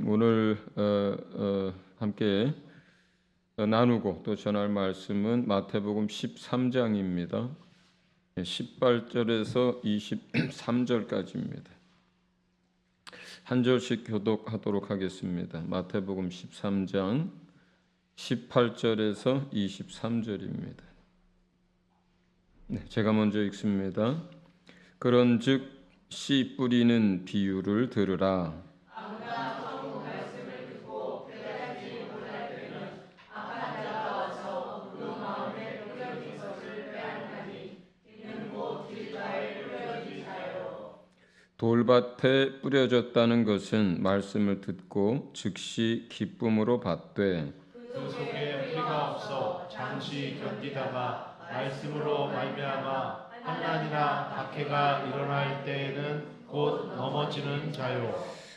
오늘 함께 나누고 또 전할 말씀은 마태복음 13장입니다. 18절에서 23절까지입니다. 한 절씩 교독하도록 하겠습니다. 마태복음 13장 18절에서 23절입니다. 제가 먼저 읽습니다. 그런즉 씨 뿌리는 비유를 들으라. 돌밭에 뿌려졌다는 것은 말씀을 듣고 즉시 기쁨으로 받되 그 속에 뿌리가 없어 잠시 견디다가 말씀으로 말미암아 환난이나 박해가 일어날 때에는 곧 넘어지는 자요.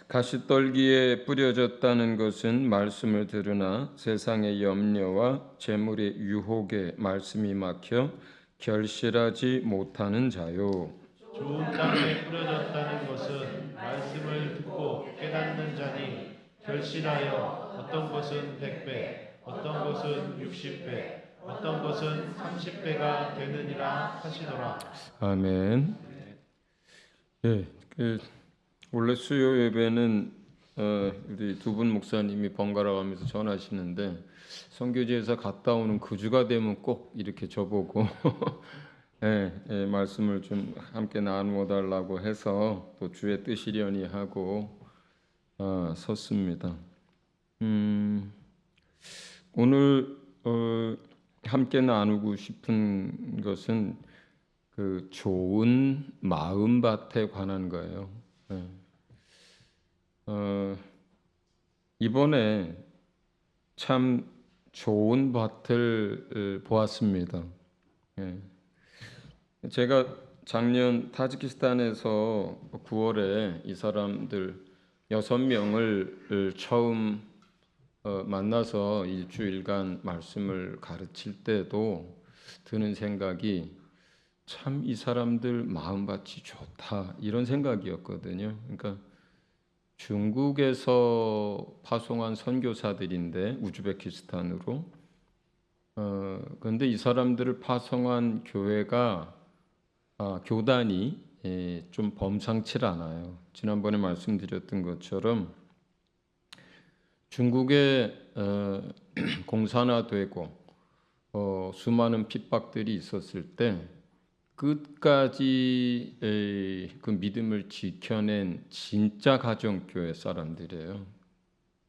가시떨기에 뿌려졌다는 것은 말씀을 들으나 세상의 염려와 재물의 유혹에 말씀이 막혀 결실하지 못하는 자요. 좋은 땅에 뿌려졌다는 것은 말씀을 듣고 깨닫는 자니 결실하여 어떤 것은 100배, 어떤 것은 60배, 어떤 것은 30배가 되느니라 하시더라. 아멘. 원래 수요 예배는 우리 두 분 목사님이 번갈아 가면서 전하시는데 선교지에서 갔다 오는 그 주가 되면 꼭 이렇게 저보고 말씀을 좀 함께 나누어 달라고 해서 또 주의 뜻이려니 하고 섰습니다. 오늘 함께 나누고 싶은 것은 그 좋은 마음밭에 관한 거예요. 이번에 참 좋은 밭을 보았습니다. 제가 작년 타지키스탄에서 9월에 이 사람들 6명을 처음 만나서 일주일간 말씀을 가르칠 때도 드는 생각이 참 이 사람들 마음밭이 좋다 이런 생각이었거든요. 그러니까 중국에서 파송한 선교사들인데 우즈베키스탄으로 그런데 이 사람들을 파송한 교회가 교단이 좀 범상치 않아요. 지난번에 말씀드렸던 것처럼 중국에 공산화되고 수많은 핍박들이 있었을 때 끝까지 그 믿음을 지켜낸 진짜 가정교회 사람들이에요.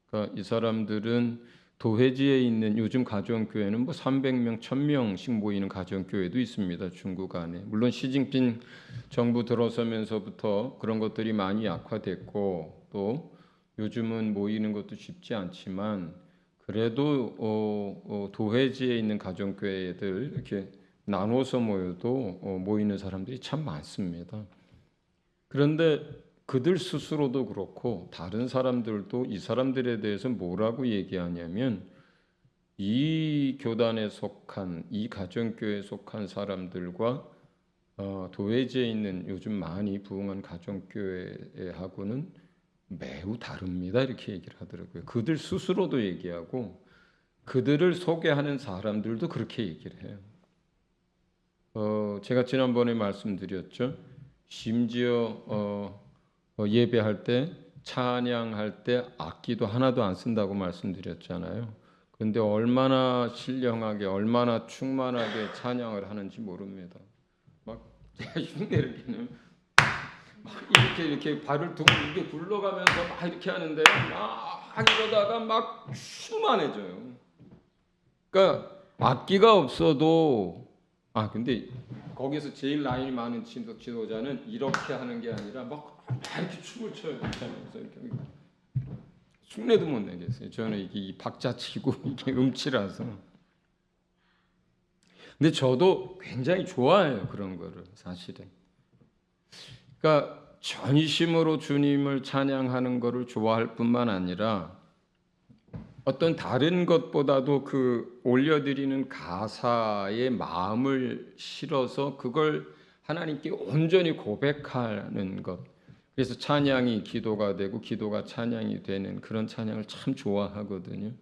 그러니까 이 사람들은 도회지에 있는 요즘 가정교회는 뭐 300명, 1000명씩 모이는 가정교회도 있습니다. 중국 안에. 물론 시진핑 정부 들어서면서부터 그런 것들이 많이 약화됐고 또 요즘은 모이는 것도 쉽지 않지만 그래도 도회지에 있는 가정교회들 이렇게 나눠서 모여도 모이는 사람들이 참 많습니다. 그런데 그들 스스로도 그렇고 다른 사람들도 이 사람들에 대해서 뭐라고 얘기하냐면 이 교단에 속한 이 가정교회에 속한 사람들과 도회지에 있는 요즘 많이 부흥한 가정교회하고는 매우 다릅니다. 이렇게 얘기를 하더라고요. 그들 스스로도 얘기하고 그들을 소개하는 사람들도 그렇게 얘기를 해요. 제가 지난번에 말씀드렸죠. 심지어 예배할 때 찬양할 때 악기도 하나도 안 쓴다고 말씀드렸잖아요. 그런데 얼마나 신령하게 얼마나 충만하게 찬양을 하는지 모릅니다. 막 흉내를 막 이렇게 발을 두고 이렇게 굴러가면서 막 이렇게 하는데 막 이러다가 막 충만해져요. 그러니까 악기가 없어도 근데 거기서 제일 나이 많은 지도자는 이렇게 하는 게 아니라 막 이렇게 춤을 춰요. 이렇게 흉내도 못 내겠어요. 저는 이게 이 박자치고 이게 음치라서. 근데 저도 굉장히 좋아해요. 그런 거를 사실은. 그러니까 전심으로 주님을 찬양하는 거를 좋아할 뿐만 아니라 어떤 다른 것보다도 그 올려드리는 가사에 마음을 실어서 그걸 하나님께 온전히 고백하는 것. 그래서 찬양이 기도가 되고 기도가 찬양이 되는 그런 찬양을 참 좋아하거든요.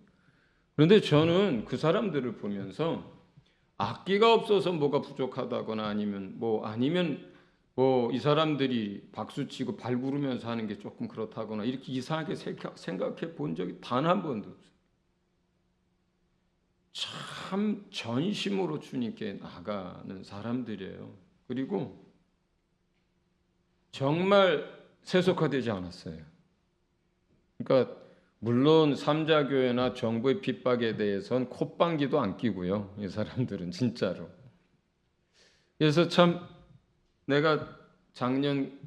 그런데 저는 그 사람들을 보면서 악기가 없어서 뭐가 부족하다거나 아니면 뭐 이 사람들이 박수치고 발구르면서 하는 게 조금 그렇다거나 이렇게 이상하게 생각해 본 적이 단 한 번도 없어요. 참 전심으로 주님께 나가는 사람들이에요. 그리고 정말 세속화되지 않았어요. 그러니까 물론 삼자교회나 정부의 핍박에 대해서는 콧방귀도 안 끼고요. 이 사람들은 진짜로. 그래서 참 내가 작년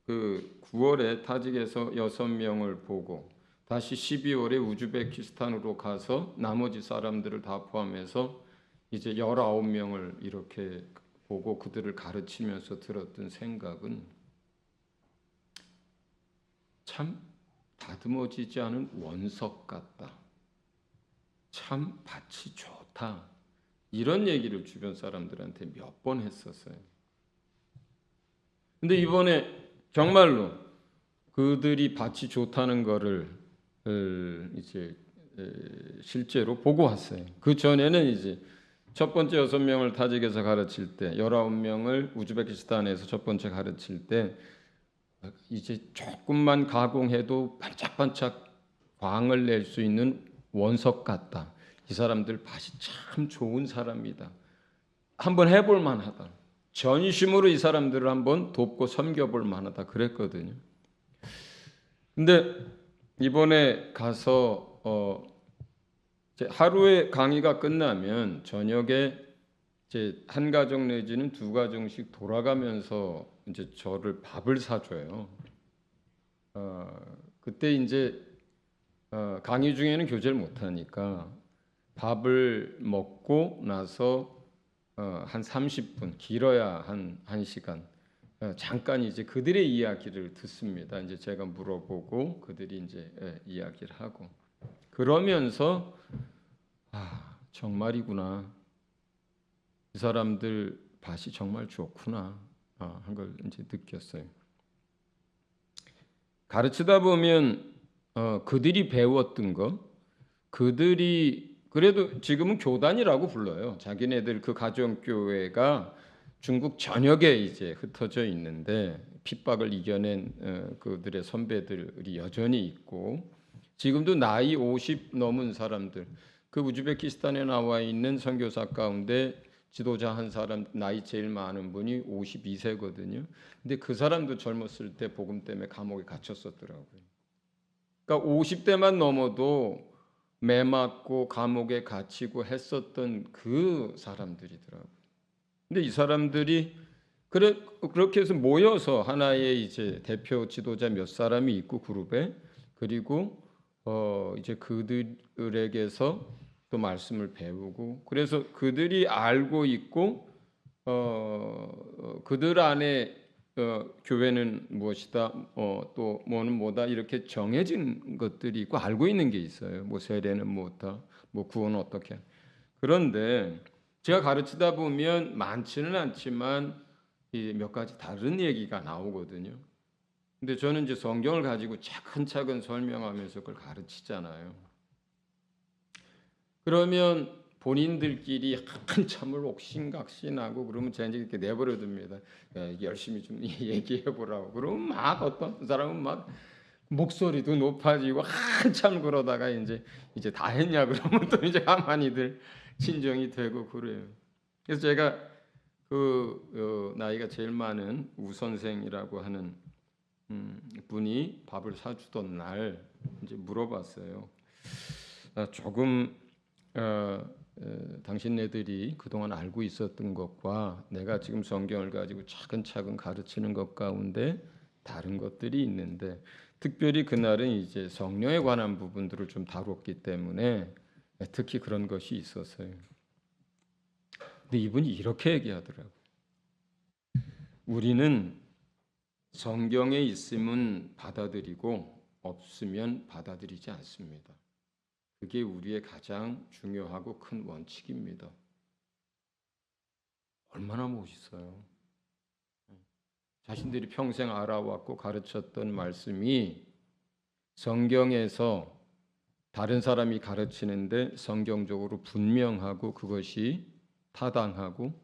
그 9월에 타직에서 6명을 보고 다시 12월에 우즈베키스탄으로 가서 나머지 사람들을 다 포함해서 이제 19명을 이렇게 보고 그들을 가르치면서 들었던 생각은 참 다듬어지지 않은 원석 같다. 참 밭이 좋다. 이런 얘기를 주변 사람들한테 몇 번 했었어요. 근데 이번에 정말로 그들이 밭이 좋다는 거를 이제 실제로 보고 왔어요. 그 전에는 이제 첫 번째 6명을 타직에서 가르칠 때, 19명을 우즈베키스탄에서 첫 번째 가르칠 때 이제 조금만 가공해도 반짝반짝 광을 낼 수 있는 원석 같다. 이 사람들 밭이 참 좋은 사람이다. 한번 해볼 만하다. 전심으로 이 사람들을 한번 돕고 섬겨볼 만하다. 그랬거든요. 근데 이번에 가서 이제 하루에 강의가 끝나면 저녁에 이제 한 가정 내지는 두 가정씩 돌아가면서 이제 저를 밥을 사줘요. 그때 이제 강의 중에는 교제를 못하니까 밥을 먹고 나서 한 30분, 길어야 한 1시간 잠깐 이제 그들의 이야기를 듣습니다. 이제 제가 물어보고 그들이 이제 이야기를 하고 그러면서 정말이구나. 이 사람들 밭이 정말 좋구나 한 걸 이제 느꼈어요. 가르치다 보면 그들이 배웠던 거, 그들이 그래도 지금은 교단이라고 불러요. 자기네들 그 가정교회가 중국 전역에 이제 흩어져 있는데 핍박을 이겨낸 그들의 선배들이 여전히 있고 지금도 나이 50 넘은 사람들, 그 우즈베키스탄에 나와 있는 선교사 가운데 지도자 한 사람 나이 제일 많은 분이 52세거든요. 근데 그 사람도 젊었을 때 복음 때문에 감옥에 갇혔었더라고요. 그러니까 50대만 넘어도 매 맞고 감옥에 갇히고 했었던 그 사람들이더라고요. 근데 이 사람들이 그렇게 해서 모여서 하나의 이제 대표 지도자 몇 사람이 있고 그룹에 그리고 이제 그들에게서 또 말씀을 배우고 그래서 그들이 알고 있고 그들 안에 교회는 무엇이다, 또 뭐는 뭐다 이렇게 정해진 것들이 있고 알고 있는 게 있어요. 뭐 세례는 뭐다, 뭐 구원은 어떻게. 그런데 제가 가르치다 보면 많지는 않지만 몇 가지 다른 얘기가 나오거든요. 근데 저는 이제 성경을 가지고 차근차근 설명하면서 그걸 가르치잖아요. 그러면 본인들끼리 한참을 옥신각신하고 그러면 제가 이제 이렇게 내버려 둡니다. 열심히 좀 얘기해 보라고. 그러면 막 어떤 사람은 막 목소리도 높아지고 한참 그러다가 이제 다 했냐 그러면 또 이제 가만히들 진정이 되고 그래요. 그래서 제가 나이가 제일 많은 우 선생이라고 하는 분이 밥을 사주던 날 이제 물어봤어요. 조금 당신네들이 그동안 알고 있었던 것과 내가 지금 성경을 가지고 차근차근 가르치는 것 가운데 다른 것들이 있는데 특별히 그날은 이제 성령에 관한 부분들을 좀 다뤘기 때문에 특히 그런 것이 있었어요. 근데 이분이 이렇게 얘기하더라고요. 우리는 성경에 있으면 받아들이고 없으면 받아들이지 않습니다. 그게 우리의 가장 중요하고 큰 원칙입니다. 얼마나 멋있어요. 자신들이 평생 알아왔고 가르쳤던 말씀이 성경에서 다른 사람이 가르치는데 성경적으로 분명하고 그것이 타당하고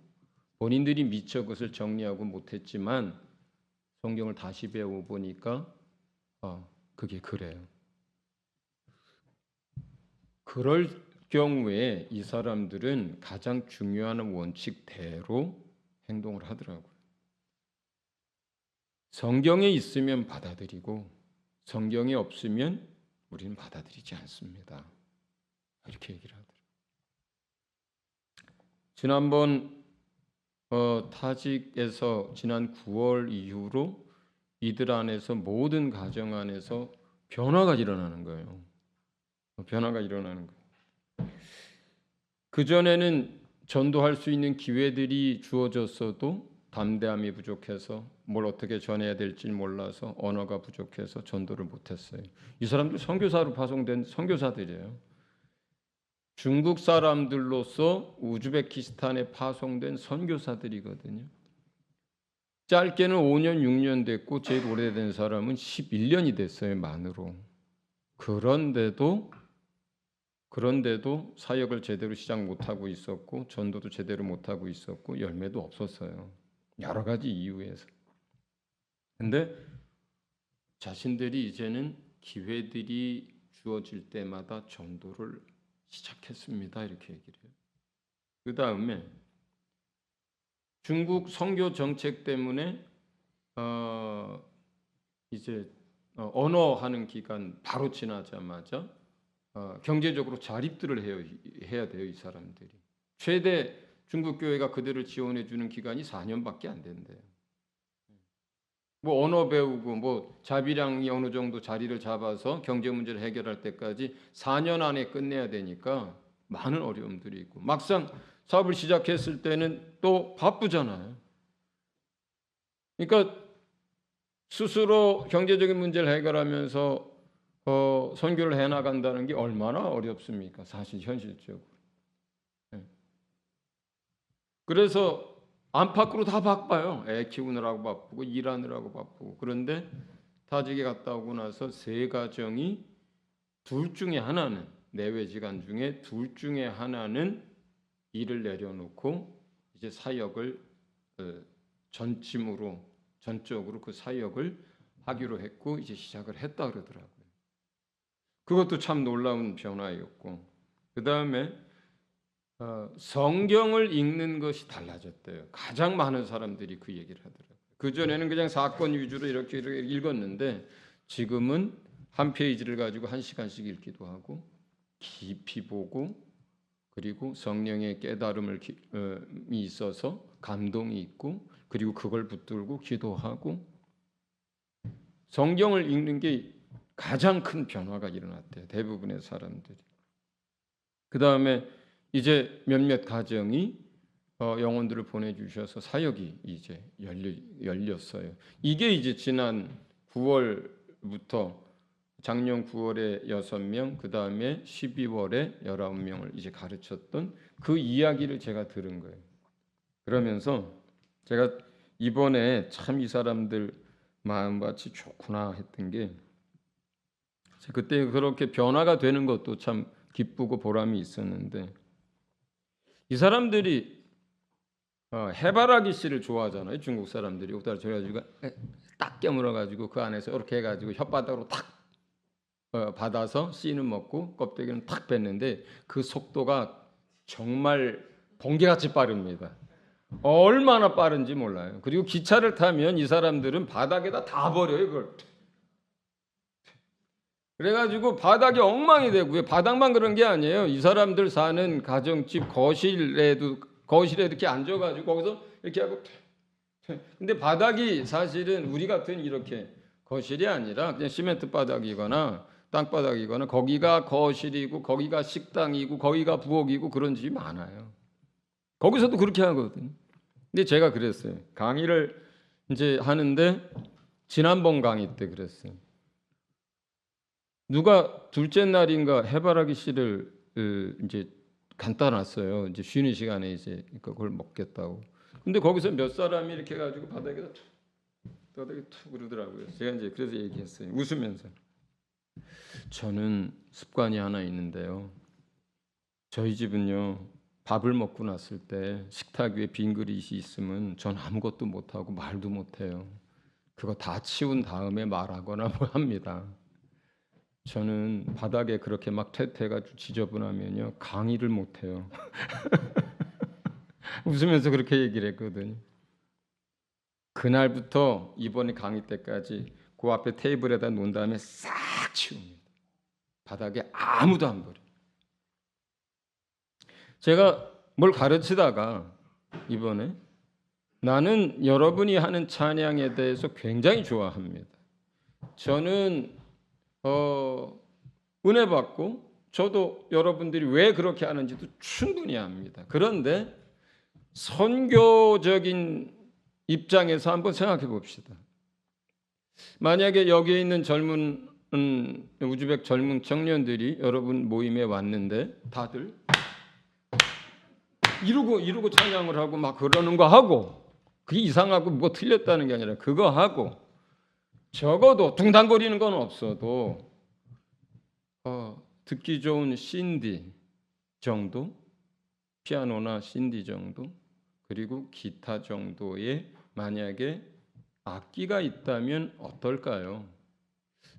본인들이 미처 그것을 정리하고 못했지만 성경을 다시 배워보니까 그게 그래요. 그럴 경우에 이 사람들은 가장 중요한 원칙대로 행동을 하더라고요. 성경에 있으면 받아들이고 성경에 없으면 우리는 받아들이지 않습니다. 이렇게 얘기를 하더라고요. 지난번 타직에서 지난 9월 이후로 이들 안에서 모든 가정 안에서 변화가 일어나는 거예요. 변화가 일어나는 거예요. 그전에는 전도할 수 있는 기회들이 주어졌어도 담대함이 부족해서 뭘 어떻게 전해야 될지 몰라서 언어가 부족해서 전도를 못했어요. 이 사람들 선교사로 파송된 선교사들이에요. 중국 사람들로서 우즈베키스탄에 파송된 선교사들이거든요. 짧게는 5년, 6년 됐고 제일 오래된 사람은 11년이 됐어요, 만으로. 그런데도 사역을 제대로 시작 못하고 있었고 전도도 제대로 못하고 있었고 열매도 없었어요. 여러 가지 이유에서. 근데 자신들이 이제는 기회들이 주어질 때마다 전도를 시작했습니다. 이렇게 얘기를 해요. 그 다음에 중국 선교 정책 때문에 이제 언어하는 기간 바로 지나자마자 경제적으로 자립들을 해야 돼요. 이 사람들이. 최대 중국 교회가 그들을 지원해 주는 기간이 4년밖에 안 된대요. 뭐 언어 배우고 뭐 자비량이 어느 정도 자리를 잡아서 경제 문제를 해결할 때까지 4년 안에 끝내야 되니까 많은 어려움들이 있고 막상 사업을 시작했을 때는 또 바쁘잖아요. 그러니까 스스로 경제적인 문제를 해결하면서 선교를 해나간다는 게 얼마나 어렵습니까? 사실 현실적으로. 그래서 안팎으로 다 바빠요. 애 키우느라고 바쁘고 일하느라고 바쁘고. 그런데 타직에 갔다 오고 나서 세 가정이 둘 중에 하나는 내외지간 중에 둘 중에 하나는 일을 내려놓고 이제 사역을 전적으로 그 사역을 하기로 했고 이제 시작을 했다 그러더라고요. 그것도 참 놀라운 변화였고 그 다음에 성경을 읽는 것이 달라졌대요. 가장 많은 사람들이 그 얘기를 하더라고요. 그전에는 그냥 사건 위주로 이렇게 읽었는데 지금은 한 페이지를 가지고 1시간씩 읽기도 하고 깊이 보고 그리고 성령의 깨달음이 있어서 감동이 있고 그리고 그걸 붙들고 기도하고 성경을 읽는 게 가장 큰 변화가 일어났대요. 대부분의 사람들이. 그 다음에 이제 몇몇 가정이 영혼들을 보내주셔서 사역이 이제 열렸어요. 이게 이제 지난 9월부터 작년 9월에 6명, 그 다음에 12월에 19명을 이제 가르쳤던 그 이야기를 제가 들은 거예요. 그러면서 제가 이번에 참 이 사람들 마음밭이 좋구나 했던 게 그때 그렇게 변화가 되는 것도 참 기쁘고 보람이 있었는데 이 사람들이 해바라기 씨를 좋아하잖아요. 중국 사람들이 여기다 줘가지고 딱 깨물어가지고 그 안에서 이렇게 해가지고 혓바닥으로 탁 받아서 씨는 먹고 껍데기는 탁 뱉는데 그 속도가 정말 번개같이 빠릅니다. 얼마나 빠른지 몰라요. 그리고 기차를 타면 이 사람들은 바닥에다 다 버려요. 그걸. 그래가지고 바닥이 엉망이 되고요. 바닥만 그런 게 아니에요. 이 사람들 사는 가정집 거실에도 이렇게 앉아가지고 거기서 이렇게 하고 근데 바닥이 사실은 우리 같은 이렇게 거실이 아니라 그냥 시멘트 바닥이거나 땅바닥이거나 거기가 거실이고 거기가 식당이고 거기가 부엌이고 그런 집이 많아요. 거기서도 그렇게 하거든요. 근데 제가 그랬어요. 강의를 이제 하는데 지난번 강의 때 그랬어요. 누가 둘째 날인가 해바라기 씨를 이제 갖다 놨어요. 이제 쉬는 시간에 이제 그걸 먹겠다고. 근데 거기서 몇 사람이 이렇게 해가지고 바닥에다 뼈다귀 툭 그러더라고요. 제가 이제 그래서 얘기했어요. 웃으면서. 저는 습관이 하나 있는데요. 저희 집은요. 밥을 먹고 났을 때 식탁 위에 빈 그릇이 있으면 전 아무것도 못하고 말도 못해요. 그거 다 치운 다음에 말하거나 뭐 합니다. 저는 바닥에 그렇게 막 퇴퇴해가지고 지저분하면요. 강의를 못해요. 웃으면서 그렇게 얘기를 했거든요. 그날부터 이번에 강의 때까지 그 앞에 테이블에다 놓은 다음에 싹 치웁니다. 바닥에 아무도 안 버려요. 제가 뭘 가르치다가 이번에 나는 여러분이 하는 찬양에 대해서 굉장히 좋아합니다. 저는 은혜 받고 저도 여러분들이 왜 그렇게 하는지도 충분히 압니다. 그런데 선교적인 입장에서 한번 생각해 봅시다. 만약에 여기에 있는 젊은 우즈벡 젊은 청년들이 여러분 모임에 왔는데 다들 이러고 찬양을 하고 막 그러는 거 하고 그게 이상하고 뭐 틀렸다는 게 아니라 그거 하고 적어도 둥당거리는 건 없어도 듣기 좋은 신디 정도, 피아노나 신디 정도, 그리고 기타 정도의 만약에 악기가 있다면 어떨까요?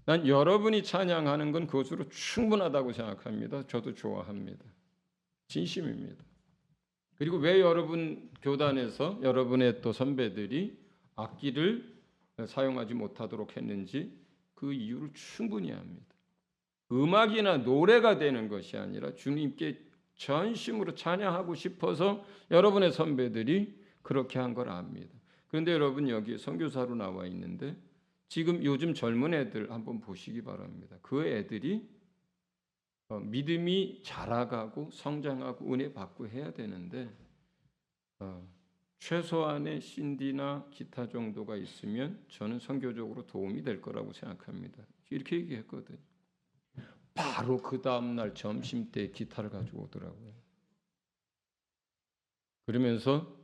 난 여러분이 찬양하는 건 그것으로 충분하다고 생각합니다. 저도 좋아합니다. 진심입니다. 그리고 왜 여러분 교단에서 여러분의 또 선배들이 악기를 사용하지 못하도록 했는지 그 이유를 충분히 압니다. 음악이나 노래가 되는 것이 아니라 주님께 전심으로 찬양하고 싶어서 여러분의 선배들이 그렇게 한 걸 압니다. 그런데 여러분 여기 선교사로 나와 있는데 지금 요즘 젊은 애들 한번 보시기 바랍니다. 그 애들이 믿음이 자라가고 성장하고 은혜 받고 해야 되는데 최소한의 신디나 기타 정도가 있으면 저는 선교적으로 도움이 될 거라고 생각합니다. 이렇게 얘기했거든요. 바로 그 다음날 점심때 기타를 가지고 오더라고요. 그러면서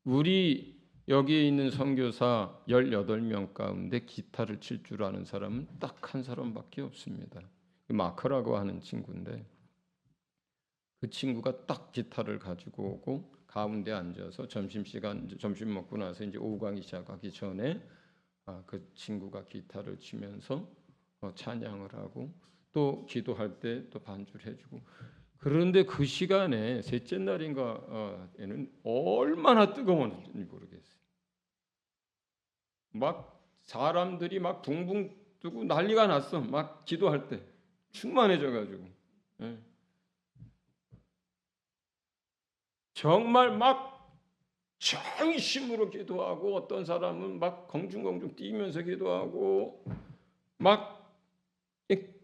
우리 여기에 있는 선교사 18명 가운데 기타를 칠 줄 아는 사람은 딱 한 사람밖에 없습니다. 마크라고 하는 친구인데 그 친구가 딱 기타를 가지고 오고 가운데 앉아서 점심 먹고 나서 이제 오후 강의 시작하기 전에 그 친구가 기타를 치면서 찬양을 하고 또 기도할 때 또 반주를 해주고 그런데 그 시간에 셋째 날인가에는 얼마나 뜨거웠는지 모르겠어요. 막 사람들이 막 붕붕 뜨고 난리가 났어. 막 기도할 때 충만해져가지고 정말 막 전심으로 기도하고 어떤 사람은 막 공중공중 뛰면서 기도하고 막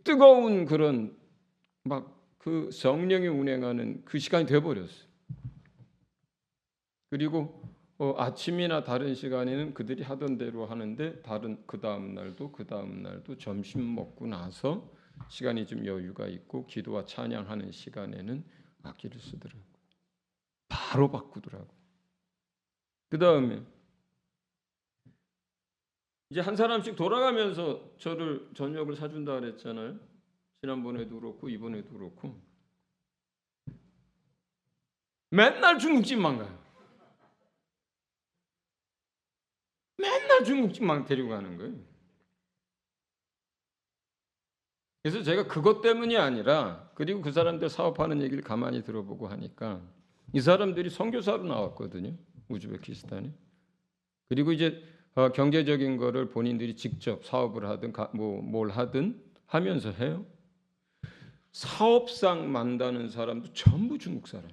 뜨거운 그런 막 그 성령이 운행하는 그 시간이 되어버렸어요. 그리고 아침이나 다른 시간에는 그들이 하던 대로 하는데 그 다음 날도 점심 먹고 나서 시간이 좀 여유가 있고 기도와 찬양하는 시간에는 악기를 쓰더라고요. 바로 바꾸더라고요. 그 다음에 이제 한 사람씩 돌아가면서 저녁을 사준다 그랬잖아요. 지난번에도 그렇고 이번에도 그렇고 맨날 중국집만 가요. 맨날 중국집만 데리고 가는 거예요. 그래서 제가 그것 때문이 아니라 그리고 그 사람들 사업하는 얘기를 가만히 들어보고 하니까 이 사람들이 선교사로 나왔거든요. 우즈베키스탄에. 그리고 이제 경제적인 거를 본인들이 직접 사업을 하든 뭘 하든 하면서 해요. 사업상 만나는 사람도 전부 중국 사람.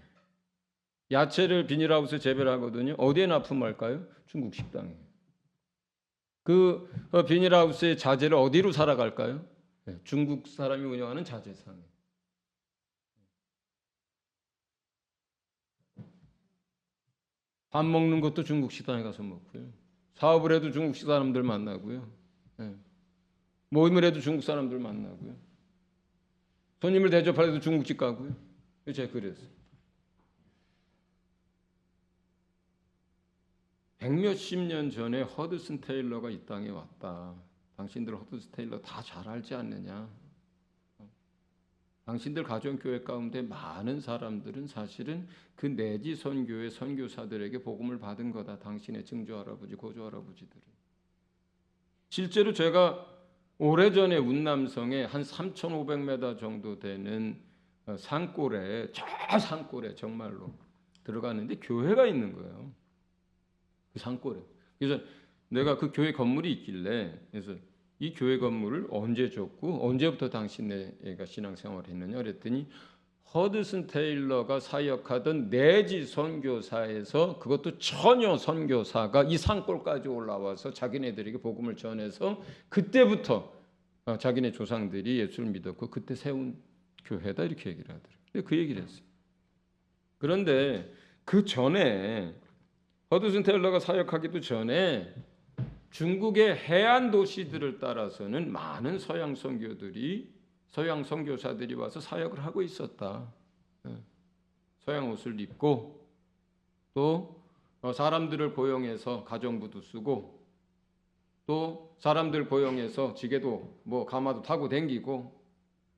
야채를 비닐하우스에 재배를 하거든요. 어디에 납품할까요? 중국 식당에. 그 비닐하우스의 자재를 어디로 사러 갈까요? 네, 중국 사람이 운영하는 자재상에. 밥 먹는 것도 중국 식당에 가서 먹고요. 사업을 해도 중국 사람들 만나고요. 네. 모임을 해도 중국 사람들 만나고요. 손님을 대접할 때도 중국집 가고요. 제가 그랬어요. 백몇십 년 전에 허드슨 테일러가 이 땅에 왔다. 당신들 허드슨 테일러 다 잘 알지 않느냐? 당신들 가정교회 가운데 많은 사람들은 사실은 그 내지 선교의 선교사들에게 복음을 받은 거다. 당신의 증조할아버지, 고조할아버지들은. 실제로 제가 오래전에 운남성에 한 3,500m 정도 되는 산골에, 저 산골에 정말로 들어갔는데 교회가 있는 거예요. 그 산골에. 그래서 내가 그 교회 건물이 있길래, 그래서 이 교회 건물을 언제 줬고 언제부터 당신네가 신앙생활을 했느냐 그랬더니 허드슨 테일러가 사역하던 내지 선교사에서, 그것도 처녀 선교사가 이 산골까지 올라와서 자기네들에게 복음을 전해서 그때부터 자기네 조상들이 예수를 믿었고 그때 세운 교회다, 이렇게 얘기를 하더라고요. 그 얘기를 했어요. 그런데 그 전에 허드슨 테일러가 사역하기도 전에 중국의 해안 도시들을 따라서는 많은 서양 선교사들이 와서 사역을 하고 있었다. 서양 옷을 입고 또 사람들을 고용해서 가정부도 쓰고 또 사람들 고용해서 지게도 뭐 가마도 타고 댕기고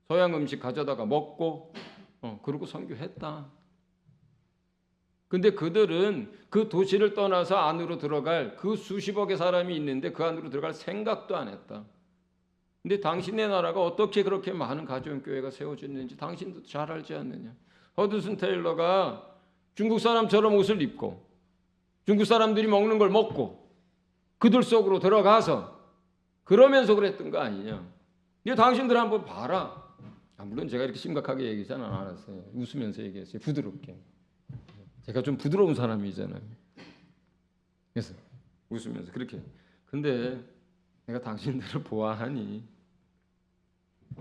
서양 음식 가져다가 먹고 그러고 선교했다. 근데 그들은 그 도시를 떠나서 안으로 들어갈 그 수십억의 사람이 있는데 그 안으로 들어갈 생각도 안 했다. 근데 당신의 나라가 어떻게 그렇게 많은 가정교회가 세워졌는지 당신도 잘 알지 않느냐. 허드슨 테일러가 중국 사람처럼 옷을 입고 중국 사람들이 먹는 걸 먹고 그들 속으로 들어가서 그러면서 그랬던 거 아니냐. 근데 당신들 한번 봐라. 물론 제가 이렇게 심각하게 얘기하지는 않았어요. 웃으면서 얘기했어요. 부드럽게. 제가 좀 부드러운 사람이잖아요. 그래서 웃으면서 그렇게. 근데 내가 당신들을 보아하니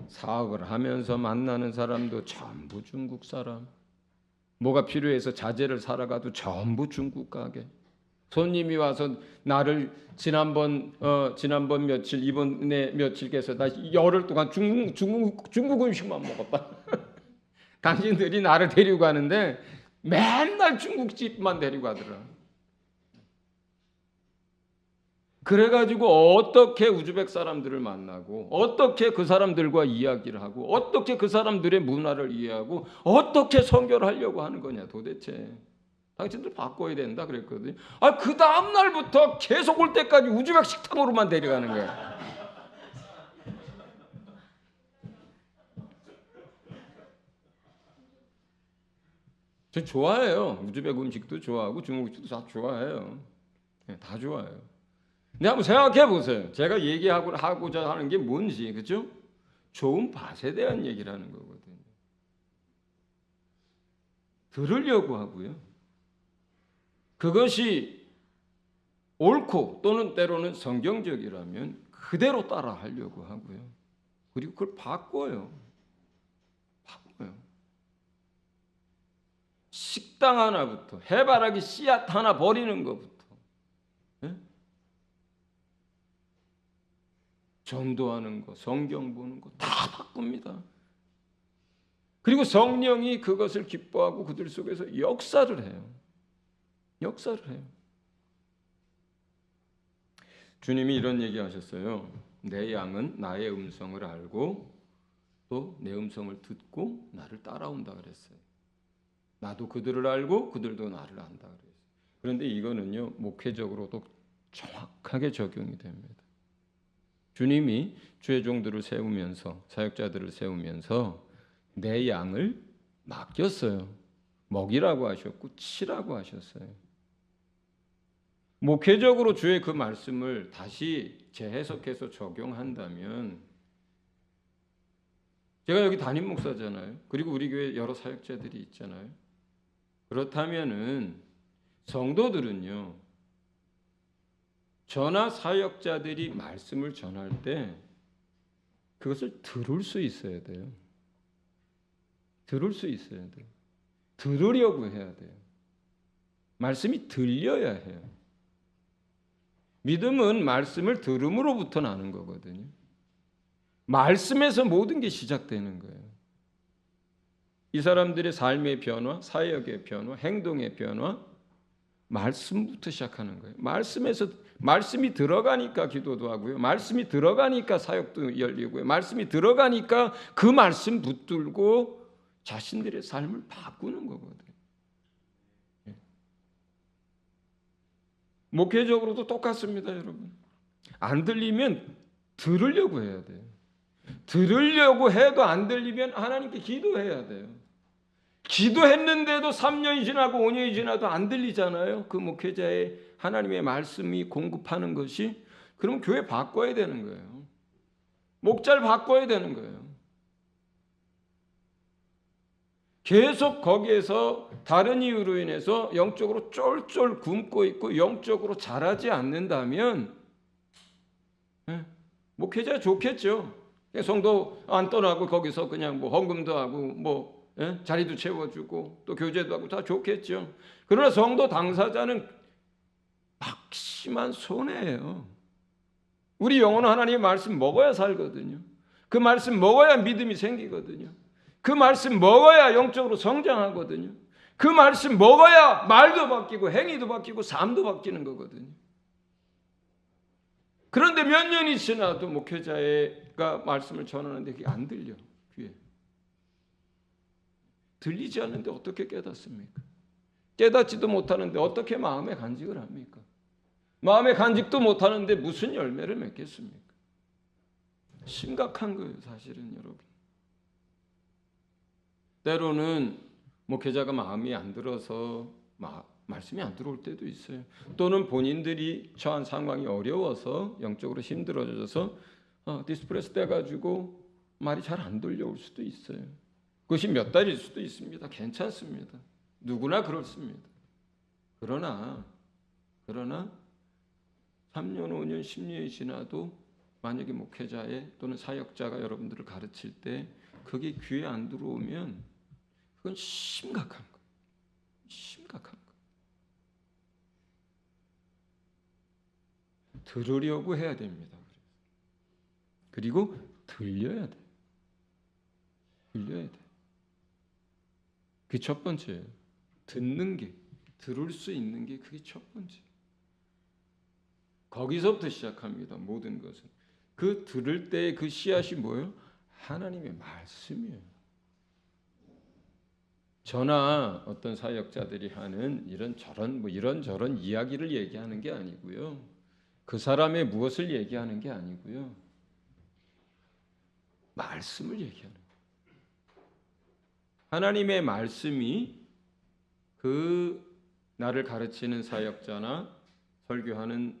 사업을 하면서 만나는 사람도 전부 중국 사람, 뭐가 필요해서 자재를 사러 가도 전부 중국 가게. 손님이 와서 나를 지난번 며칠 이번에 며칠께서 나 열흘 동안 중국 음식만 먹었다. 당신들이 나를 데리고 가는데 맨날 중국집만 데리고 가더라. 그래가지고 어떻게 우즈벡 사람들을 만나고 어떻게 그 사람들과 이야기를 하고 어떻게 그 사람들의 문화를 이해하고 어떻게 선교를 하려고 하는 거냐 도대체. 당신들 바꿔야 된다 그랬거든요. 그 다음 날부터 계속 올 때까지 우즈벡 식당으로만 데려가는 거야. 저 좋아해요. 우즈벡 음식도 좋아하고 중국 음식도 다 좋아해요. 다 좋아해요. 근데 한번 생각해 보세요. 제가 얘기하고자 하는 게 뭔지, 그죠? 좋은 밭에 대한 얘기를 하는 거거든요. 들으려고 하고요. 그것이 옳고 또는 때로는 성경적이라면 그대로 따라 하려고 하고요. 그리고 그걸 바꿔요. 식당 하나부터, 해바라기 씨앗 하나 버리는 것부터, 전도하는 거, 성경 보는 거 다 바꿉니다. 그리고 성령이 그것을 기뻐하고 그들 속에서 역사를 해요. 주님이 이런 얘기하셨어요. 내 양은 나의 음성을 알고 또 내 음성을 듣고 나를 따라온다 그랬어요. 나도 그들을 알고 그들도 나를 안다 그랬어요. 그런데 이거는요, 목회적으로도 정확하게 적용이 됩니다. 주님이 주의 종들을 세우면서, 사역자들을 세우면서 내 양을 맡겼어요. 먹이라고 하셨고 치라고 하셨어요. 목회적으로 주의 그 말씀을 다시 재해석해서 적용한다면, 제가 여기 담임 목사잖아요. 그리고 우리 교회 여러 사역자들이 있잖아요. 그렇다면은 성도들은요, 전하 사역자들이 말씀을 전할 때 그것을 들을 수 있어야 돼요. 들으려고 해야 돼요. 말씀이 들려야 해요. 믿음은 말씀을 들음으로부터 나는 거거든요. 말씀에서 모든 게 시작되는 거예요. 이 사람들의 삶의 변화, 사역의 변화, 행동의 변화, 말씀부터 시작하는 거예요. 말씀이 들어가니까 기도도 하고요. 말씀이 들어가니까 사역도 열리고요. 말씀이 들어가니까 그 말씀 붙들고 자신들의 삶을 바꾸는 거거든요. 목회적으로도 똑같습니다, 여러분. 안 들리면 들으려고 해야 돼요. 들으려고 해도 안 들리면 하나님께 기도해야 돼요. 기도했는데도 3년이 지나고 5년이 지나도 안 들리잖아요. 그 목회자의 하나님의 말씀이 공급하는 것이. 그럼 교회 바꿔야 되는 거예요. 목자를 바꿔야 되는 거예요. 계속 거기에서 다른 이유로 인해서 영적으로 쫄쫄 굶고 있고 영적으로 자라지 않는다면 목회자 좋겠죠. 성도 안 떠나고 거기서 그냥 뭐 헌금도 하고 뭐 자리도 채워주고 또 교제도 하고 다 좋겠죠. 그러나 성도 당사자는 막심한 손해예요. 우리 영혼은 하나님의 말씀 먹어야 살거든요. 그 말씀 먹어야 믿음이 생기거든요. 그 말씀 먹어야 영적으로 성장하거든요. 그 말씀 먹어야 말도 바뀌고 행위도 바뀌고 삶도 바뀌는 거거든요. 그런데 몇 년이 지나도 목회자가 말씀을 전하는데 그게 안 들려, 귀에. 들리지 않는데 어떻게 깨닫습니까? 깨닫지도 못하는데 어떻게 마음에 간직을 합니까? 마음에 간직도 못하는데 무슨 열매를 맺겠습니까? 심각한 거예요, 사실은 여러분. 때로는 목회자가 마음이 안 들어서 말씀이 안 들어올 때도 있어요. 또는 본인들이 처한 상황이 어려워서 영적으로 힘들어져서 디스프레스 돼가지고 말이 잘 안 들려올 수도 있어요. 그것이 몇 달일 수도 있습니다. 괜찮습니다. 누구나 그렇습니다. 그러나 3년, 5년, 10년이 지나도 만약에 목회자의 또는 사역자가 여러분들을 가르칠 때 그게 귀에 안 들어오면 그건 심각한 거예요. 심각한 거예요. 들으려고 해야 됩니다. 그리고 들려야 돼요. 들려야 돼요. 그게 첫 번째예요. 듣는 게, 들을 수 있는 게 그게 첫 번째. 거기서부터 시작합니다. 모든 것은. 그 들을 때의 그 씨앗이 뭐예요? 하나님의 말씀이에요. 저나 어떤 사역자들이 하는 이런저런 이야기를 얘기하는 게 아니고요. 그 사람의 무엇을 얘기하는 게 아니고요. 말씀을 얘기하는 거예요. 하나님의 말씀이 그 나를 가르치는 사역자나 설교하는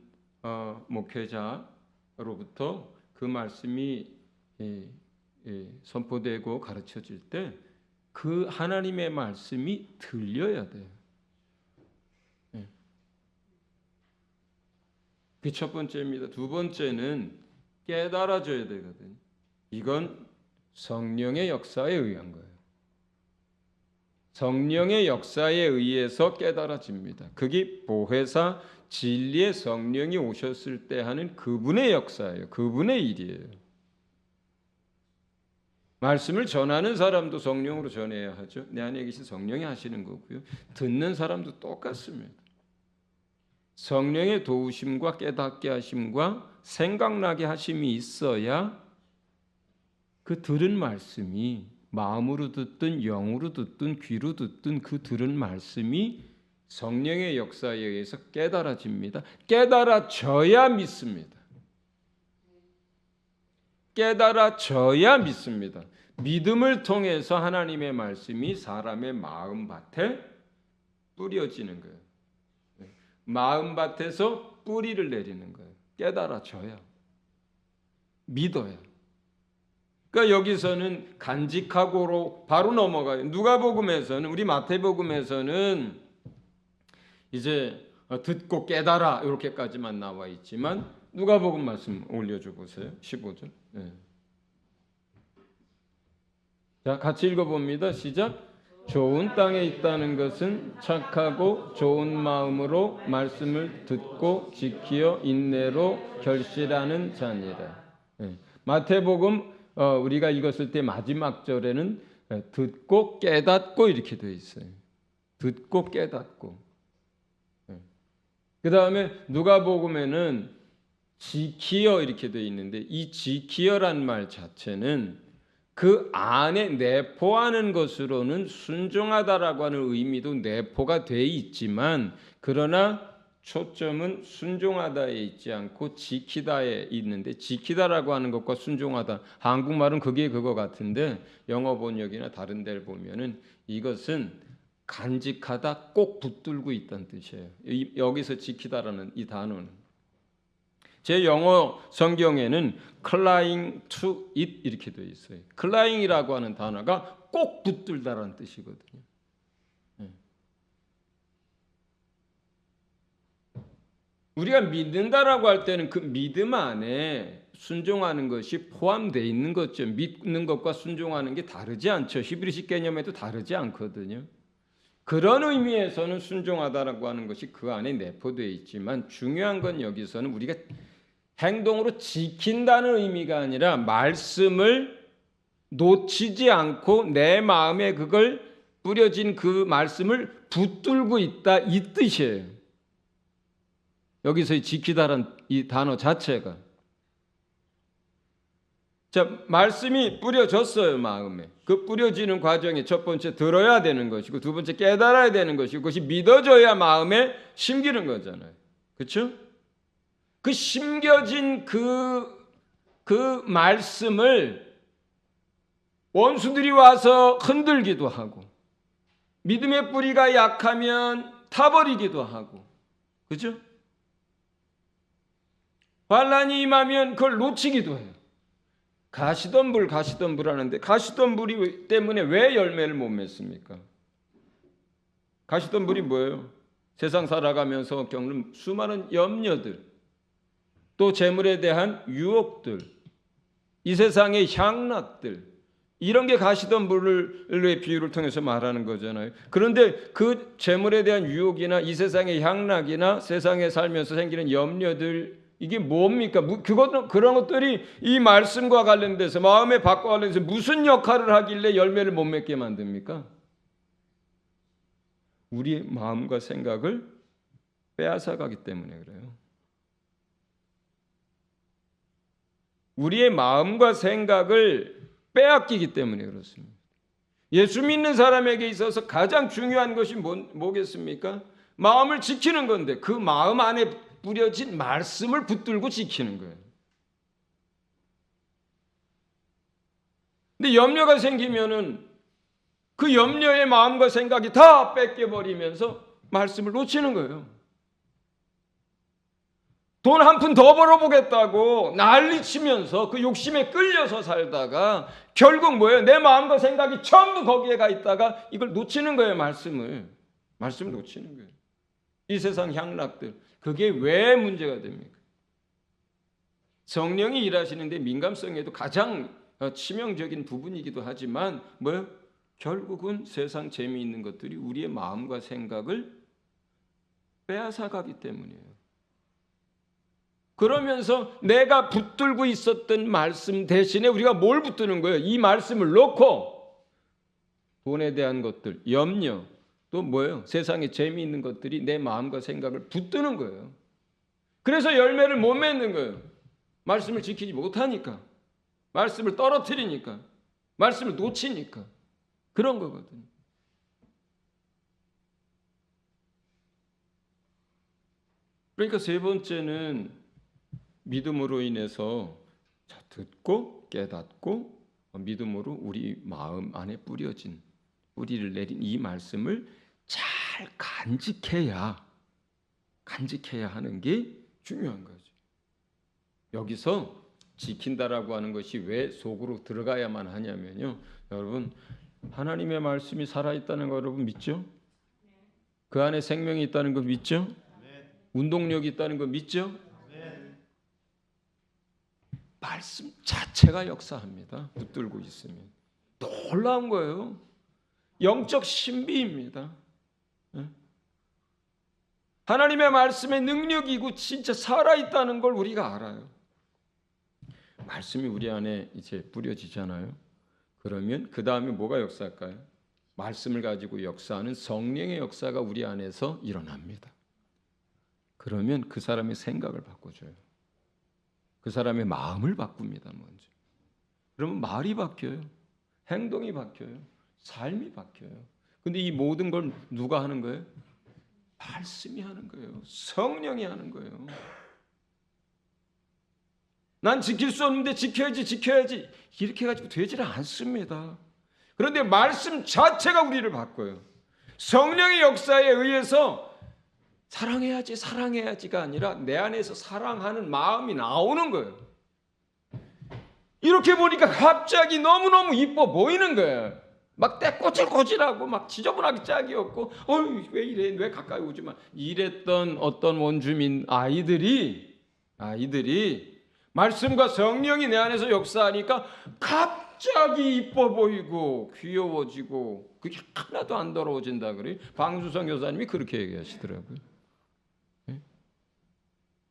목회자로부터 그 말씀이 선포되고 가르쳐질 때 그 하나님의 말씀이 들려야 돼요. 그게 첫 번째입니다. 두 번째는 깨달아져야 되거든요. 이건 성령의 역사에 의한 거예요. 성령의 역사에 의해서 깨달아집니다. 그게 보혜사 진리의 성령이 오셨을 때 하는 그분의 역사예요. 그분의 일이에요. 말씀을 전하는 사람도 성령으로 전해야 하죠. 내 안에 계신 성령이 하시는 거고요. 듣는 사람도 똑같습니다. 성령의 도우심과 깨닫게 하심과 생각나게 하심이 있어야 그 들은 말씀이 마음으로 듣든 영으로 듣든 귀로 듣든 그 들은 말씀이 성령의 역사에 의해서 깨달아집니다. 깨달아져야 믿습니다. 깨달아져야 믿습니다. 믿음을 통해서 하나님의 말씀이 사람의 마음밭에 뿌려지는 거예요. 마음밭에서 뿌리를 내리는 거예요. 깨달아져야. 믿어야. 그러니까 여기서는 간직하고로 바로 넘어가요. 누가복음에서는, 우리 마태복음에서는 이제 듣고 깨달아 이렇게까지만 나와 있지만 누가복음 말씀 올려줘 보세요. 15절. 네. 자, 같이 읽어봅니다. 시작. 좋은 땅에 있다는 것은 착하고 좋은 마음으로 말씀을 듣고 지키어 인내로 결실하는 자니라. 네. 마태복음 우리가 읽었을 때 마지막 절에는 듣고 깨닫고 이렇게 되어 있어요. 듣고 깨닫고. 네. 그 다음에 누가복음에는 지키어 이렇게 되어 있는데 이 지키어란 말 자체는 그 안에 내포하는 것으로는 순종하다라고 하는 의미도 내포가 돼 있지만 그러나 초점은 순종하다에 있지 않고 지키다에 있는데 지키다라고 하는 것과 순종하다 한국말은 그게 그거 같은데 영어 번역이나 다른 데를 보면은 이것은 간직하다 꼭 붙들고 있다는 뜻이에요. 여기서 지키다라는 이 단어는 제 영어 성경에는 cling to it 이렇게 되어 있어요. cling이라고 하는 단어가 꼭 붙들다라는 뜻이거든요. 우리가 믿는다라고 할 때는 그 믿음 안에 순종하는 것이 포함되어 있는 거죠. 믿는 것과 순종하는 게 다르지 않죠. 히브리식 개념에도 다르지 않거든요. 그런 의미에서는 순종하다라고 하는 것이 그 안에 내포되어 있지만 중요한 건 여기서는 우리가 행동으로 지킨다는 의미가 아니라 말씀을 놓치지 않고 내 마음에 그걸 뿌려진 그 말씀을 붙들고 있다 이 뜻이에요. 여기서 지키다라는 이 단어 자체가 자 말씀이 뿌려졌어요 마음에. 그 뿌려지는 과정에 첫 번째 들어야 되는 것이고 두 번째 깨달아야 되는 것이고 그것이 믿어져야 마음에 심기는 거잖아요. 그렇죠? 그 심겨진 그 말씀을 원수들이 와서 흔들기도 하고 믿음의 뿌리가 약하면 타버리기도 하고 그죠? 환난이 임하면 그걸 놓치기도 해요. 가시덤불 하는데 가시덤불이 때문에 왜 열매를 못 맺습니까? 가시덤불이 뭐예요? 세상 살아가면서 겪는 수많은 염려들 또 재물에 대한 유혹들 이 세상의 향락들 이런 게 가시덤불의 비유를 통해서 말하는 거잖아요. 그런데 그 재물에 대한 유혹이나 이 세상의 향락이나 세상에 살면서 생기는 염려들 이게 뭡니까? 그런 것들이 이 말씀과 관련돼서 마음의 밖과 관련돼서 무슨 역할을 하길래 열매를 못 맺게 만듭니까? 우리의 마음과 생각을 빼앗아가기 때문에 그래요. 우리의 마음과 생각을 빼앗기기 때문에 그렇습니다. 예수 믿는 사람에게 있어서 가장 중요한 것이 뭐겠습니까? 마음을 지키는 건데 그 마음 안에 뿌려진 말씀을 붙들고 지키는 거예요. 근데 염려가 생기면은 그 염려의 마음과 생각이 다 뺏겨버리면서 말씀을 놓치는 거예요. 돈 한 푼 더 벌어보겠다고 난리치면서 그 욕심에 끌려서 살다가 결국 뭐예요? 내 마음과 생각이 전부 거기에 가 있다가 이걸 놓치는 거예요. 말씀을 놓치는 거예요. 이 세상 향락들 그게 왜 문제가 됩니까? 성령이 일하시는데 민감성에도 가장 치명적인 부분이기도 하지만 뭐요? 결국은 세상 재미있는 것들이 우리의 마음과 생각을 빼앗아가기 때문이에요. 그러면서 내가 붙들고 있었던 말씀 대신에 우리가 뭘 붙드는 거예요? 이 말씀을 놓고 돈에 대한 것들, 염려, 또 뭐예요? 세상에 재미있는 것들이 내 마음과 생각을 붙드는 거예요. 그래서 열매를 못 맺는 거예요. 말씀을 지키지 못하니까. 말씀을 떨어뜨리니까. 말씀을 놓치니까. 그런 거거든요. 그러니까 세 번째는 믿음으로 인해서 듣고 깨닫고 믿음으로 우리 마음 안에 뿌리를 내린 이 말씀을 잘 간직해야 하는 게 중요한 거죠. 여기서 지킨다라고 하는 것이 왜 속으로 들어가야만 하냐면요. 여러분 하나님의 말씀이 살아있다는 거 여러분 믿죠? 그 안에 생명이 있다는 거 믿죠? 운동력이 있다는 거 믿죠? 말씀 자체가 역사합니다. 붙들고 있으면 놀라운 거예요. 영적 신비입니다. 하나님의 말씀의 능력이고 진짜 살아있다는 걸 우리가 알아요. 말씀이 우리 안에 이제 뿌려지잖아요. 그러면 그 다음에 뭐가 역사할까요? 말씀을 가지고 역사하는 성령의 역사가 우리 안에서 일어납니다. 그러면 그 사람의 생각을 바꿔줘요. 그 사람의 마음을 바꿉니다. 먼저. 그러면 말이 바뀌어요. 행동이 바뀌어요. 삶이 바뀌어요. 근데 이 모든 걸 누가 하는 거예요? 말씀이 하는 거예요. 성령이 하는 거예요. 난 지킬 수 없는데 지켜야지 이렇게 가지고 되지는 않습니다. 그런데 말씀 자체가 우리를 바꿔요. 성령의 역사에 의해서 사랑해야지가 아니라 내 안에서 사랑하는 마음이 나오는 거예요. 이렇게 보니까 갑자기 너무너무 이뻐 보이는 거예요. 막 때꼬질꼬질하고 막 지저분하게 짝이 없고 왜 이래, 왜 가까이 오지 마, 이랬던 어떤 원주민 아이들이 말씀과 성령이 내 안에서 역사하니까 갑자기 이뻐 보이고 귀여워지고 그게 하나도 안 더러워진다 그래요. 방수성 교사님이 그렇게 얘기하시더라고요.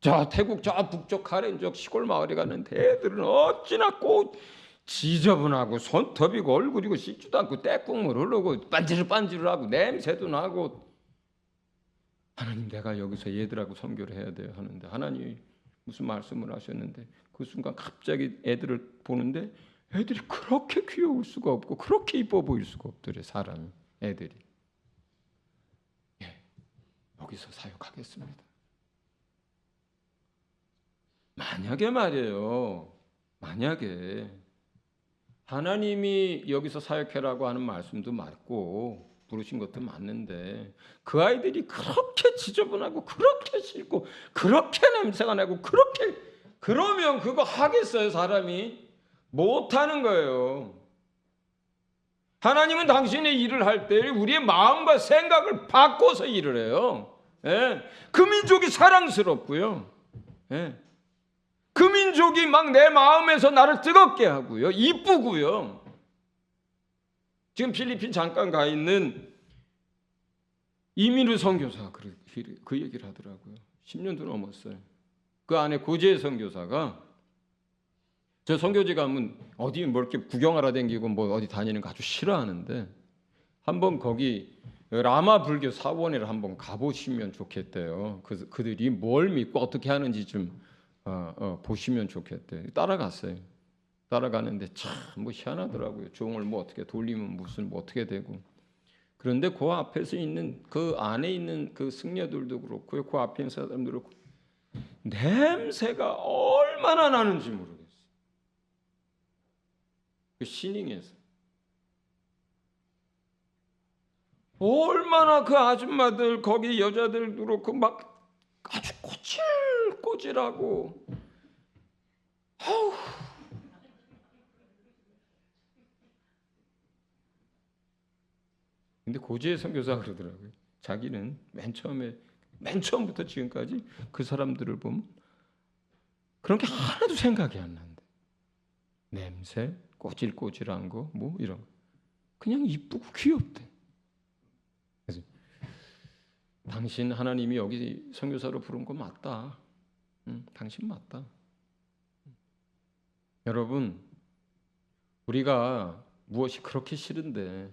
저 태국 저 북쪽 카렌족 시골 마을에 갔는데 애들은 어찌나 꼭 지저분하고 손톱이고 얼굴이고 씻지도 않고 때국물 흐르고 반질반질하고 냄새도 나고, 하나님 내가 여기서 얘들하고 선교를 해야 돼요 하는데 하나님이 무슨 말씀을 하셨는데 그 순간 갑자기 애들을 보는데 애들이 그렇게 귀여울 수가 없고 그렇게 이뻐 보일 수가 없더래. 사람이, 애들이. 여기서 사역하겠습니다. 만약에 말이에요, 만약에 하나님이 여기서 사역해라고 하는 말씀도 맞고 부르신 것도 맞는데 그 아이들이 그렇게 지저분하고 그렇게 싫고 그렇게 냄새가 나고 그렇게, 그러면 그거 하겠어요? 사람이 못하는 거예요. 하나님은 당신의 일을 할 때 우리의 마음과 생각을 바꿔서 일을 해요. 그 민족이 사랑스럽고요. 그 민족이 막 내 마음에서 나를 뜨겁게 하고요, 이쁘고요. 지금 필리핀 잠깐 가 있는 이민우 선교사 그 얘기를 하더라고요. 10년도 넘었어요. 그 안에 고재 선교사가, 저 선교지 가면 어디 뭐 이렇게 구경하러 다니고 뭐 어디 다니는 거 아주 싫어하는데 한번 거기 라마 불교 사원회를 한번 가보시면 좋겠대요. 그들이 뭘 믿고 어떻게 하는지 좀 보시면 좋겠대요. 따라갔어요. 따라가는데 참 뭐 희한하더라고요. 종을 뭐 어떻게 돌리면 무슨 뭐 어떻게 되고. 그런데 그 앞에서 있는 그 안에 있는 그 승려들도 그렇고요, 그 앞에 있는 사람들도 그렇고 냄새가 얼마나 나는지 모르겠어요. 그 시닝에서 얼마나 그 아줌마들 거기 여자들도 그렇고 막 아주 꼬질꼬질하고, 아우. 근데 고지의 선교사가 그러더라고요. 자기는 맨 처음부터 지금까지 그 사람들을 보면 그런 게 하나도 생각이 안 난대. 냄새, 꼬질꼬질한 거, 뭐 이런 거. 그냥 이쁘고 귀엽대. 그래서 당신 하나님이 여기 선교사로 부른 거 맞다. 당신 맞다. 여러분, 우리가 무엇이 그렇게 싫은데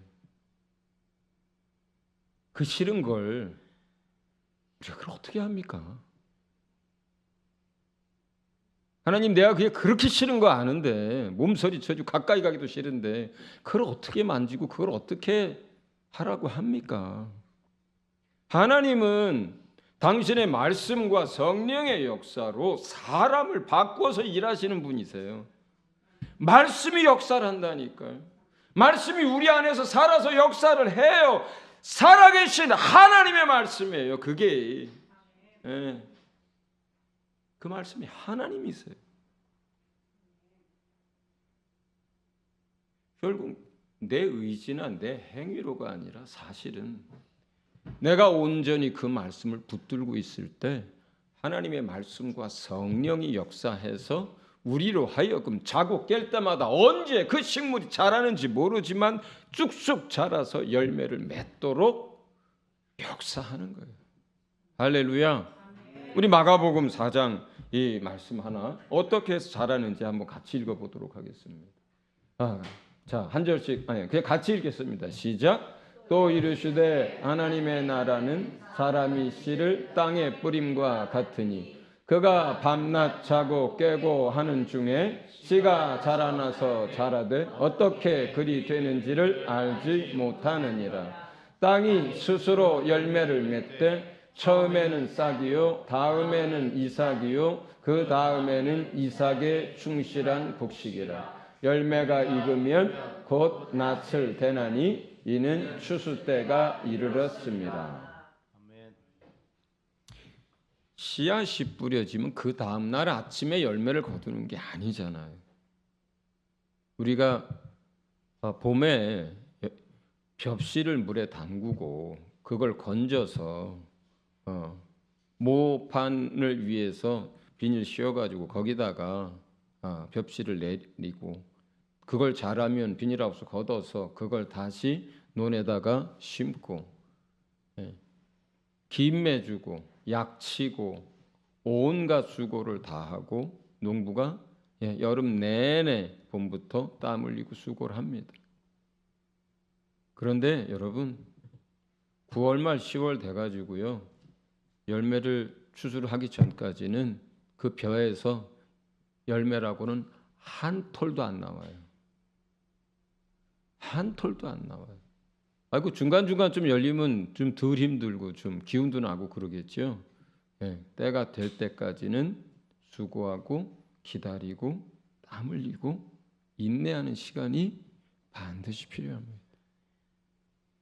그 싫은 걸 우리가 그걸 어떻게 합니까? 하나님, 내가 그게 그렇게 싫은 거 아는데, 몸서리 쳐주고 가까이 가기도 싫은데 그걸 어떻게 만지고 그걸 어떻게 하라고 합니까? 하나님은 당신의 말씀과 성령의 역사로 사람을 바꿔서 일하시는 분이세요. 말씀이 역사를 한다니까요. 말씀이 우리 안에서 살아서 역사를 해요. 살아계신 하나님의 말씀이에요. 그게 그 말씀이 하나님이세요. 결국 내 의지나 내 행위로가 아니라 사실은 내가 온전히 그 말씀을 붙들고 있을 때 하나님의 말씀과 성령이 역사해서 우리로 하여금 자고 깰 때마다 언제 그 식물이 자라는지 모르지만 쭉쭉 자라서 열매를 맺도록 역사하는 거예요. 할렐루야. 우리 마가복음 4장 이 말씀 하나 어떻게 해서 자라는지 한번 같이 읽어보도록 하겠습니다. 자, 한 절씩, 그냥 같이 읽겠습니다. 시작. 또 이르시되 하나님의 나라는 사람이 씨를 땅에 뿌림과 같으니 그가 밤낮 자고 깨고 하는 중에 씨가 자라나서 자라되 어떻게 그리 되는지를 알지 못하느니라. 땅이 스스로 열매를 맺되 처음에는 싹이요 다음에는 이삭이요 그 다음에는 이삭의 충실한 곡식이라. 열매가 익으면 곧 낫을 대나니 이는 추수 때가 이르렀습니다. 아멘. 씨앗이 뿌려지면 그 다음날 아침에 열매를 거두는 게 아니잖아요. 우리가 봄에 벽씨를 물에 담그고 그걸 건져서 모판을 위해서 비닐 씌워가지고 거기다가 벽씨를 내리고 그걸 자라면 비닐하우스 걷어서 그걸 다시 논에다가 심고 김매주고 약치고 온갖 수고를 다하고 농부가 여름 내내 봄부터 땀 흘리고 수고를 합니다. 그런데 여러분 9월 말 10월 돼가지고요 열매를 추수를 하기 전까지는 그 벼에서 열매라고는 한 톨도 안 나와요. 한 톨도 안 나와요. 아이고 중간중간 좀 열리면 좀 덜 힘들고 좀 기운도 나고 그러겠죠. 때가 될 때까지는 수고하고 기다리고 땀 흘리고 인내하는 시간이 반드시 필요합니다.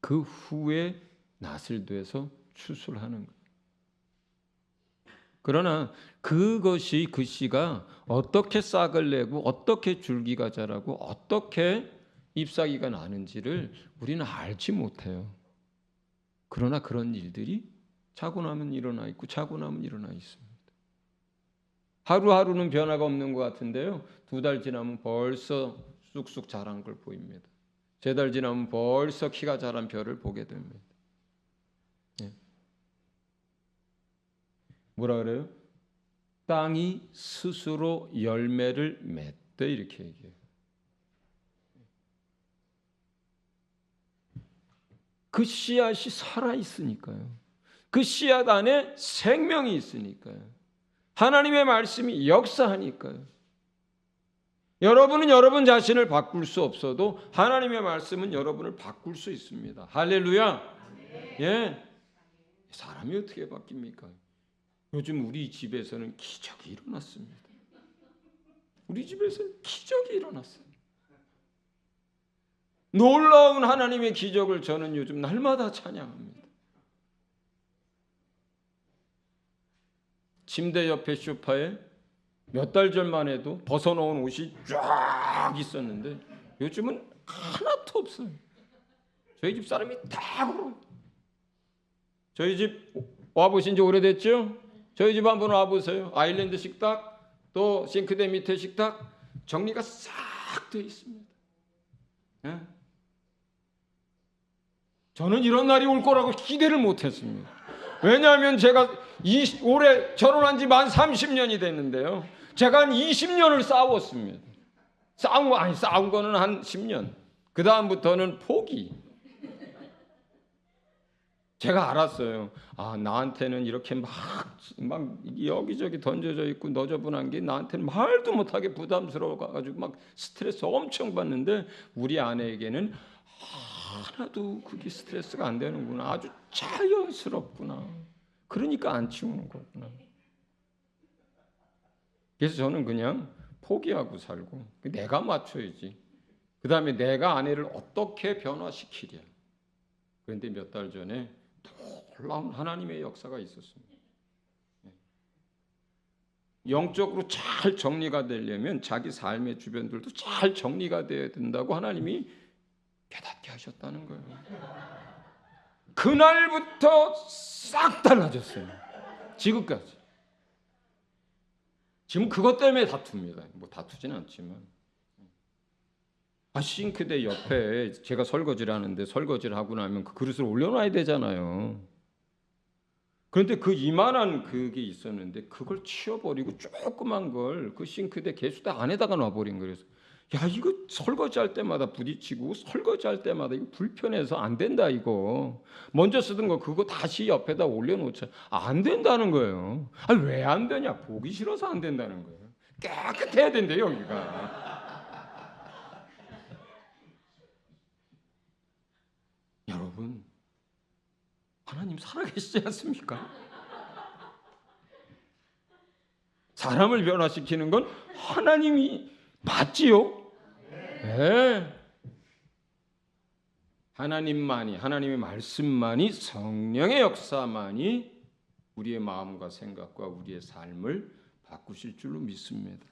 그 후에 낫을 돼서 추수를 하는 거예요. 그러나 그것이 그 씨가 어떻게 싹을 내고 어떻게 줄기가 자라고 어떻게 잎사귀가 나는지를 우리는 알지 못해요. 그러나 그런 일들이 자고 나면 일어나 있고 자고 나면 일어나 있습니다. 하루하루는 변화가 없는 것 같은데요. 2달 지나면 벌써 쑥쑥 자란 걸 보입니다. 3달 지나면 벌써 키가 자란 벼를 보게 됩니다. 뭐라 그래요? 땅이 스스로 열매를 맺되 이렇게 얘기해요. 그 씨앗이 살아있으니까요. 그 씨앗 안에 생명이 있으니까요. 하나님의 말씀이 역사하니까요. 여러분은 여러분 자신을 바꿀 수 없어도 하나님의 말씀은 여러분을 바꿀 수 있습니다. 할렐루야. 예. 사람이 어떻게 바뀝니까? 요즘 우리 집에서는 기적이 일어났습니다. 우리 집에서는 기적이 일어났어요. 놀라운 하나님의 기적을 저는 요즘 날마다 찬양합니다. 침대 옆에 소파에 몇 달 전만 해도 벗어놓은 옷이 쫙 있었는데 요즘은 하나도 없어요. 저희 집 사람이 다 그래요. 저희 집 와보신 지 오래됐죠? 저희 집 한번 와보세요. 아일랜드 식탁, 또 싱크대 밑에 식탁 정리가 싹 되어 있습니다. 예? 저는 이런 날이 올 거라고 기대를 못했습니다. 왜냐하면 제가 올해 결혼한 지 만 30년이 됐는데요. 제가 한 20년을 싸웠습니다. 싸운 거는 한 10년. 그 다음부터는 포기. 제가 알았어요. 나한테는 이렇게 막 여기저기 던져져 있고 너저분한 게 나한테는 말도 못하게 부담스러워가지고 막 스트레스 엄청 받는데 우리 아내에게는 하나도 그게 스트레스가 안 되는구나. 아주 자연스럽구나. 그러니까 안 치우는 거구나. 그래서 저는 그냥 포기하고 살고 내가 맞춰야지. 그 다음에 내가 아내를 어떻게 변화시키랴. 그런데 몇 달 전에 놀라운 하나님의 역사가 있었습니다. 영적으로 잘 정리가 되려면 자기 삶의 주변들도 잘 정리가 되어야 된다고 하나님이 깨닫게 하셨다는 거예요. 그날부터 싹 달라졌어요. 지금까지. 지금 그것 때문에 다툽니다. 뭐 다투지는 않지만. 싱크대 옆에 제가 설거지를 하는데 설거지를 하고 나면 그 그릇을 올려놔야 되잖아요. 그런데 그 이만한 그게 있었는데 그걸 치워버리고 조그만 걸 그 싱크대 개수대 안에다가 놔버린 거예요. 그래서 야, 이거 설거지할 때마다 부딪히고 설거지할 때마다 이거 불편해서 안 된다 이거. 먼저 쓰던 거 그거 다시 옆에다 올려놓자. 안 된다는 거예요. 아니, 왜 안 되냐? 보기 싫어서 안 된다는 거예요. 깨끗해야 된대요, 여기가. 여러분, 하나님 살아계시지 않습니까? 사람을 변화시키는 건 하나님이 맞지요? 네. 하나님만이, 하나님의 말씀만이, 성령의 역사만이 우리의 마음과 생각과 우리의 삶을 바꾸실 줄로 믿습니다.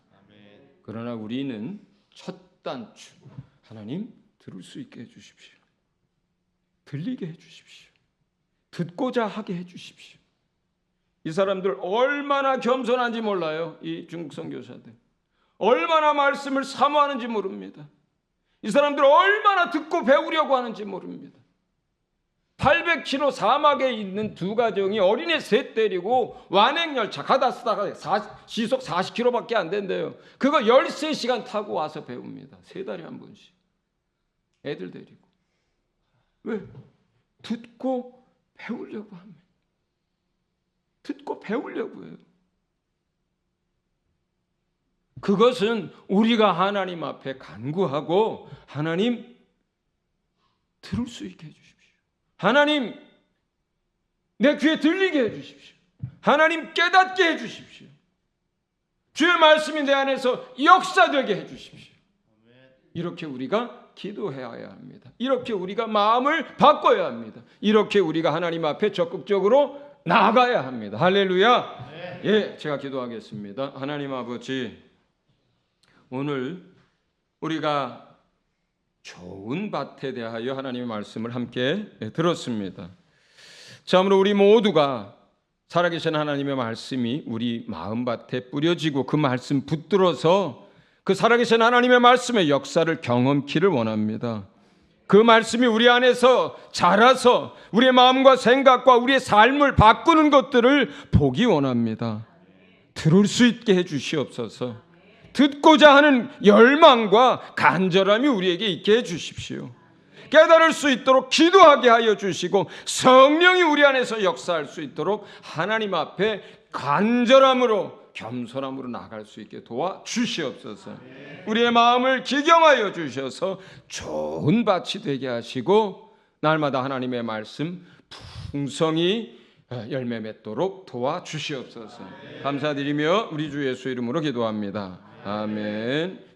그러나 우리는 첫 단추, 하나님 들을 수 있게 해주십시오. 들리게 해주십시오. 듣고자 하게 해주십시오. 이 사람들 얼마나 겸손한지 몰라요. 이 중국 선교사들 얼마나 말씀을 사모하는지 모릅니다. 이 사람들 얼마나 듣고 배우려고 하는지 모릅니다. 800km 사막에 있는 두 가정이 어린애 셋 데리고 완행열차 가다 쓰다가 시속 40km밖에 안 된대요. 그거 13시간 타고 와서 배웁니다. 3달에 한 번씩. 애들 데리고. 왜? 듣고 배우려고 합니다. 듣고 배우려고 해요. 그것은 우리가 하나님 앞에 간구하고 하나님 들을 수 있게 해주십시오. 하나님 내 귀에 들리게 해주십시오. 하나님 깨닫게 해주십시오. 주의 말씀이 내 안에서 역사되게 해주십시오. 이렇게 우리가 기도해야 합니다. 이렇게 우리가 마음을 바꿔야 합니다. 이렇게 우리가 하나님 앞에 적극적으로 나아가야 합니다. 할렐루야. 예, 제가 기도하겠습니다. 하나님 아버지, 오늘 우리가 좋은 밭에 대하여 하나님의 말씀을 함께 들었습니다. 참으로 우리 모두가 살아계신 하나님의 말씀이 우리 마음밭에 뿌려지고 그 말씀 붙들어서 그 살아계신 하나님의 말씀의 역사를 경험키를 원합니다. 그 말씀이 우리 안에서 자라서 우리의 마음과 생각과 우리의 삶을 바꾸는 것들을 보기 원합니다. 들을 수 있게 해주시옵소서. 듣고자 하는 열망과 간절함이 우리에게 있게 해주십시오. 깨달을 수 있도록 기도하게 하여 주시고 성령이 우리 안에서 역사할 수 있도록 하나님 앞에 간절함으로 겸손함으로 나갈 수 있게 도와주시옵소서. 우리의 마음을 기경하여 주셔서 좋은 밭이 되게 하시고 날마다 하나님의 말씀 풍성히 열매 맺도록 도와주시옵소서. 감사드리며 우리 주 예수 이름으로 기도합니다. 아멘.